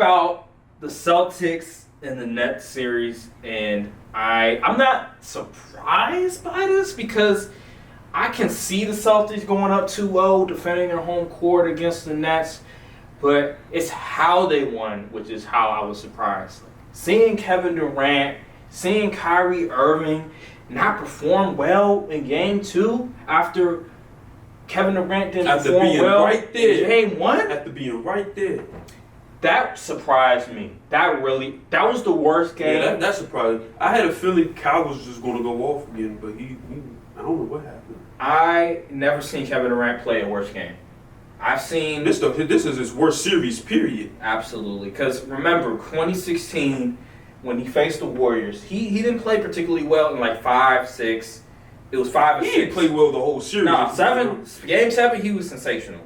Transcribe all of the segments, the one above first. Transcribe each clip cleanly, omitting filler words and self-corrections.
about the Celtics and the Nets series, and I'm not surprised by this because I can see the Celtics going up 2-0, defending their home court against the Nets, but it's how they won, which is how I was surprised. Seeing Kevin Durant, seeing Kyrie Irving not perform well in Game 2 after Kevin Durant didn't perform well right there. in Game 1? After being right there. That surprised me. That was the worst game. Yeah, that surprised me. I had a feeling Kyle was just going to go off again, but I don't know what happened. I never seen Kevin Durant play a worse game. I've seen... This is his worst series, period. Absolutely. Because remember, 2016, when he faced the Warriors, he didn't play particularly well in like 5, 6. It was 5 or 6. He didn't play well the whole series. No, 7. Game 7, he was sensational.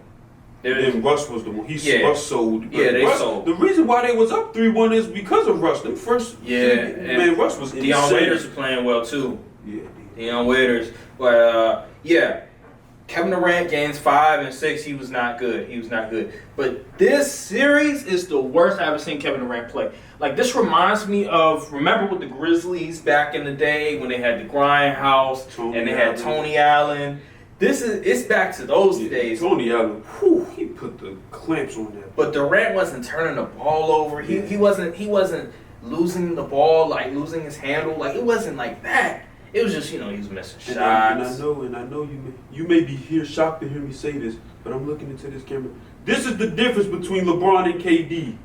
Then Russ was the one. Russ sold. They sold. The reason why they was up 3-1 is because of Russ. Them first, man, Russ was insane. Deion Waiters was playing well too. Yeah, Deion Waiters. But Kevin Durant games 5 and 6. He was not good. But this series is the worst I've ever seen Kevin Durant play. Like, this reminds me of, remember with the Grizzlies back in the day when they had the Grindhouse and they had Tony Allen. It's back to those days. Tony Allen, he put the clamps on that. But Durant wasn't turning the ball over. He wasn't losing the ball, like losing his handle. Like, it wasn't like that. It was just, he was missing shots. And I know you may be shocked to hear me say this, but I'm looking into this camera. This is the difference between LeBron and KD.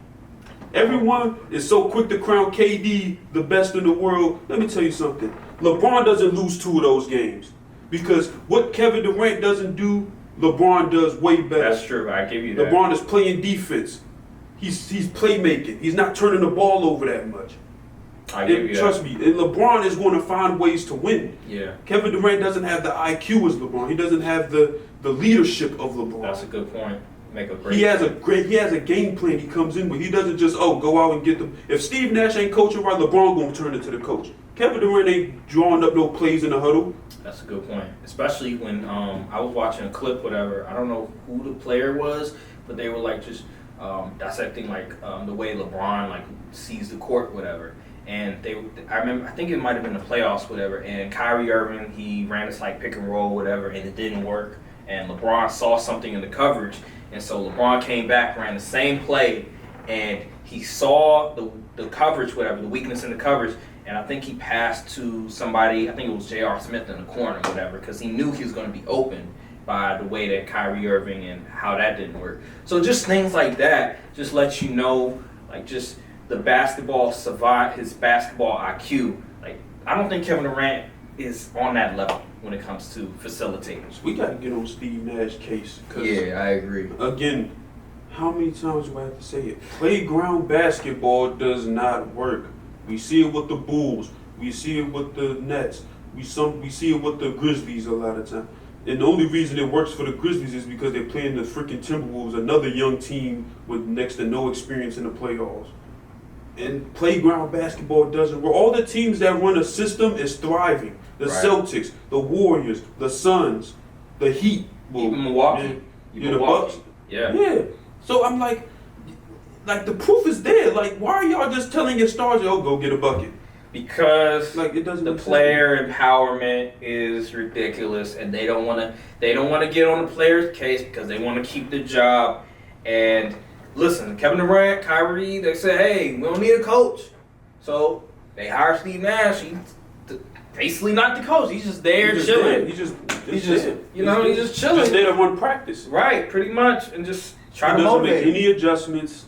Everyone is so quick to crown KD the best in the world. Let me tell you something. LeBron doesn't lose 2 of those games. Because what Kevin Durant doesn't do, LeBron does way better. That's true. I give you that. LeBron is playing defense. He's playmaking. He's not turning the ball over that much. I give you that. Trust me, and LeBron is going to find ways to win. Yeah. Kevin Durant doesn't have the IQ as LeBron. He doesn't have the leadership of LeBron. That's a good point. Make a great. He has a game plan he comes in with. He doesn't just go out and get them. If Steve Nash ain't coaching right, LeBron gonna turn it to the coach. Kevin Durant ain't drawing up no plays in the huddle. That's a good point. Especially when I was watching a clip, whatever. I don't know who the player was, but they were like just dissecting like the way LeBron like sees the court, whatever. And I think it might have been the playoffs, whatever. And Kyrie Irving, he ran this like pick and roll, whatever, and it didn't work. And LeBron saw something in the coverage, and so LeBron came back, ran the same play, and he saw the coverage, whatever, the weakness in the coverage. And I think he passed to somebody, I think it was J.R. Smith in the corner, whatever, because he knew he was going to be open by the way that Kyrie Irving and how that didn't work. So just things like that just let you know, like just the basketball savant, his basketball IQ. Like, I don't think Kevin Durant is on that level when it comes to facilitating. So we got to get on Steve Nash's case. Yeah, I agree. Again, how many times do I have to say it? Playground basketball does not work. We see it with the Bulls. We see it with the Nets. We see it with the Grizzlies a lot of time. And the only reason it works for the Grizzlies is because they're playing the freaking Timberwolves, another young team with next to no experience in the playoffs. And playground basketball doesn't work. All the teams that run a system is thriving. The Celtics, the Warriors, the Suns, the Heat. Even Milwaukee. The Bucks. Yeah. So I'm like the proof is there. Like, why are y'all just telling your stars, go get a bucket? Because like it doesn't. The player empowerment is ridiculous, and they don't want to get on the player's case because they want to keep the job. And listen, Kevin Durant, Kyrie, they say, hey, we don't need a coach, so they hire Steve Nash. He's basically not the coach. He's just there chilling. He's just chilling. Just there to run practice. Right, pretty much, and just try to doesn't motivate. Make any adjustments.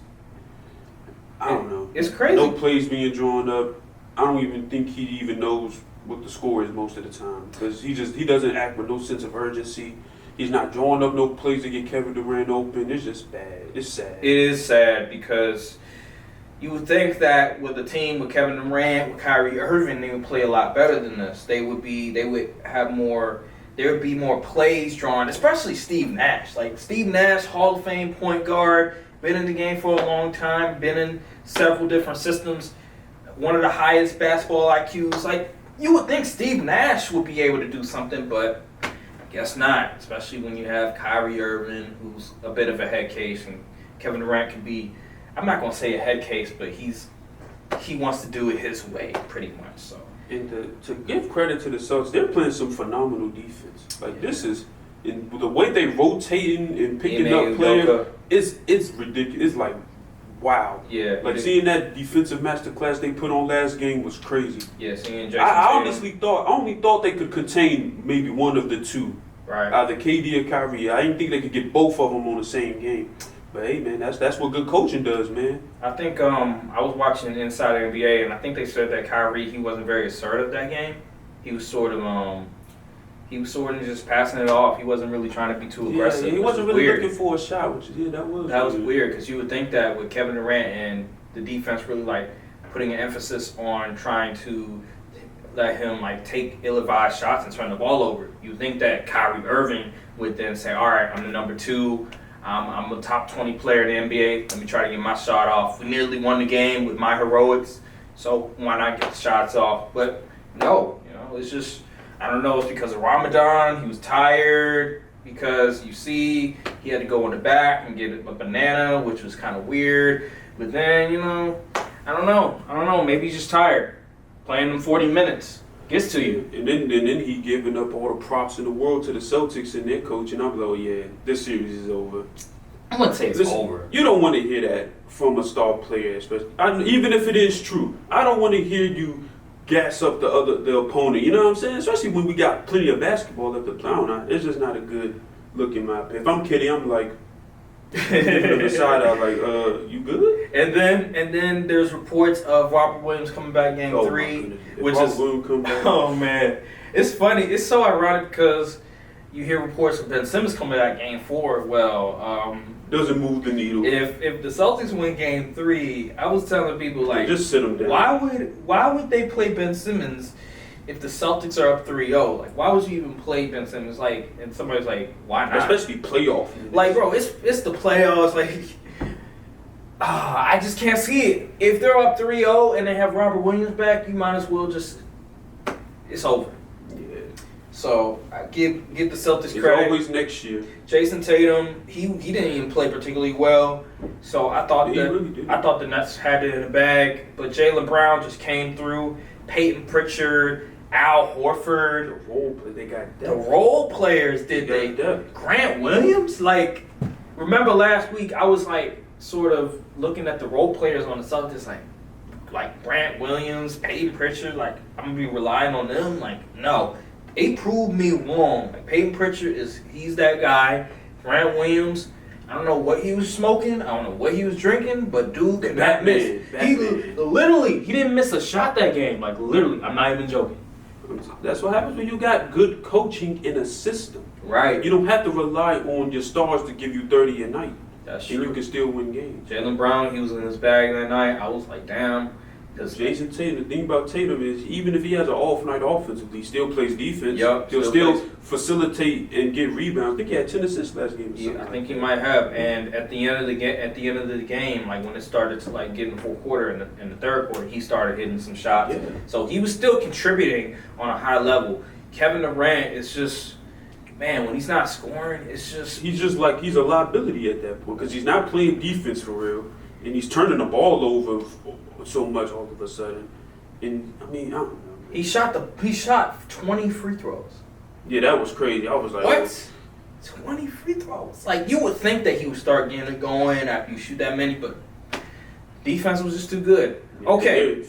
I don't know. It's crazy. No plays being drawn up. I don't even think he even knows what the score is most of the time because he doesn't act with no sense of urgency. He's not drawing up no plays to get Kevin Durant open. It's just bad. It's sad. It is sad because you would think that with a team with Kevin Durant, with Kyrie Irving, they would play a lot better than this. There would be more plays drawn, especially Steve Nash. Like Steve Nash, Hall of Fame point guard, been in the game for a long time, been in several different systems, one of the highest basketball IQs. Like, you would think Steve Nash would be able to do something, but I guess not, especially when you have Kyrie Irving, who's a bit of a head case, and Kevin Durant can be I'm not gonna say a head case, but he wants to do it his way, pretty much. So. And to give credit to the Celtics, they're playing some phenomenal defense. Like this is, in the way they rotating and picking up players, it's ridiculous. It's like, wow. Yeah. Like seeing that defensive masterclass they put on last game was crazy. Yeah, seeing Jason. I honestly thought they could contain maybe one of the two. Right. Either KD or Kyrie. I didn't think they could get both of them on the same game. But hey, man, that's what good coaching does, man. I think I was watching Inside the NBA, and I think they said that Kyrie, he wasn't very assertive that game. He was sort of just passing it off. He wasn't really trying to be too aggressive. Yeah, he wasn't really looking for a shot, which that was weird because you would think that with Kevin Durant and the defense really like putting an emphasis on trying to let him like take ill-advised shots and turn the ball over. You would think that Kyrie Irving would then say, "All right, I'm the number 2. I'm a top 20 player in the NBA. Let me try to get my shot off. We nearly won the game with my heroics, so why not get the shots off?" But no, it's just, I don't know. It's because of Ramadan. He was tired because you see he had to go in the back and get a banana, which was kind of weird. But then I don't know. Maybe he's just tired. Playing them 40 minutes gets to you. And then he giving up all the props in the world to the Celtics and their coach, and I'm like, oh yeah, this series is over. I wouldn't say it's over. You don't want to hear that from a star player, especially even if it is true. I don't want to hear you gas up the opponent. You know what I'm saying? Especially when we got plenty of basketball left to play on. It's just not a good look in my opinion. If I'm kidding, I'm like. The side out like, you good? And then there's reports of Robert Williams coming back game 3, which is oh man, it's funny. It's so ironic because you hear reports of Ben Simmons coming back game 4. Well, doesn't move the needle. If the Celtics win game 3, I was telling people like, just sit them down. Why would they play Ben Simmons? If the Celtics are up 3-0, like why would you even play Ben Simmons? Like, and somebody's like, why not? Especially playoff. Like, bro, it's the playoffs. Like, I just can't see it. If they're up 3-0 and they have Robert Williams back, you might as well just. It's over. Yeah. So I give the Celtics credit. It's always next year. Jason Tatum, he didn't even play particularly well. So I thought I thought the Nets had it in the bag, but Jaylen Brown just came through. Peyton Pritchard. Al Horford, the role players did they? Grant Williams, like, remember last week I was like sort of looking at the role players on the Celtics, like Grant Williams, Peyton Pritchard, like I'm gonna be relying on them. Like, no, they proved me wrong. Like Peyton Pritchard he's that guy. Grant Williams, I don't know what he was smoking, I don't know what he was drinking, but dude could not miss. He didn't miss a shot that game. Like literally, I'm not even joking. That's what happens when you got good coaching in a system. Right. You don't have to rely on your stars to give you 30 a night. That's true. And you can still win games. Jaylen Brown, he was in his bag that night. I was like, damn. Because Jason Tatum, the thing about Tatum is, even if he has an off night offensively, he still plays defense. Yep, He'll still facilitate and get rebounds. I think he had 10 assists last game. Yeah, I think he might have. And at the end of the game, like when it started to like get in the fourth quarter and in the third quarter, he started hitting some shots. Yeah. So he was still contributing on a high level. Kevin Durant is just, man, when he's not scoring, it's just he's a liability at that point because he's not playing defense for real, and he's turning the ball over so much all of a sudden. And I mean, I don't know. He shot 20 free throws. Yeah, that was crazy. I was like, what? 20 free throws. Like, you would think that he would start getting it going after you shoot that many, but defense was just too good. Okay.